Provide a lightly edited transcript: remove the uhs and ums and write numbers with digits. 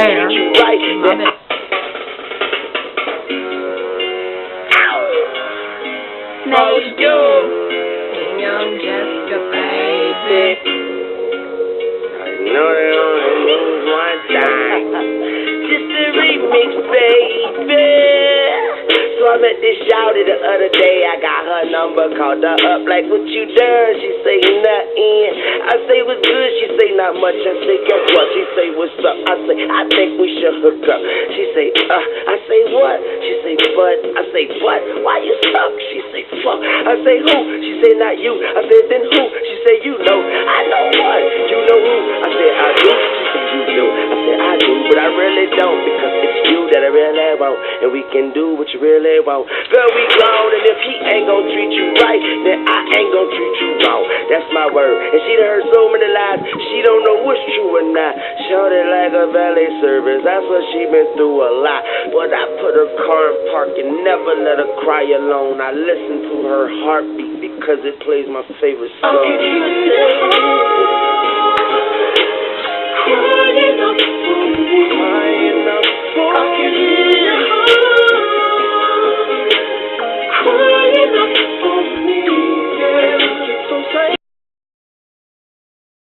treat you right, then Made you, and I'm just a baby. I know they only lose one time. Just a remix, baby. So I met this shawty the other day. I got her number, called her up like, what you done? She say nothing. I say what's good. She say not much. I say guess what? She say what's up? I say I think we should hook up. She say I say what? She say but. I say what? Why you stuck? She say fuck. I say who? She say not you. I said then who? She say you know. I know what? You know who? I said I do. She said you do. I said I do, but I really don't because it's you that I really want, and we can do what you really want. Girl, we grown, and if he ain't gon' treat you right, then I ain't gon' treat you wrong. That's my word. And she done heard so many lies, she don't know what's true or not. Shorty like a valet service, that's what she been through a lot. But I put her car in park and never let her cry alone. I listen to her heartbeat because it plays my favorite song.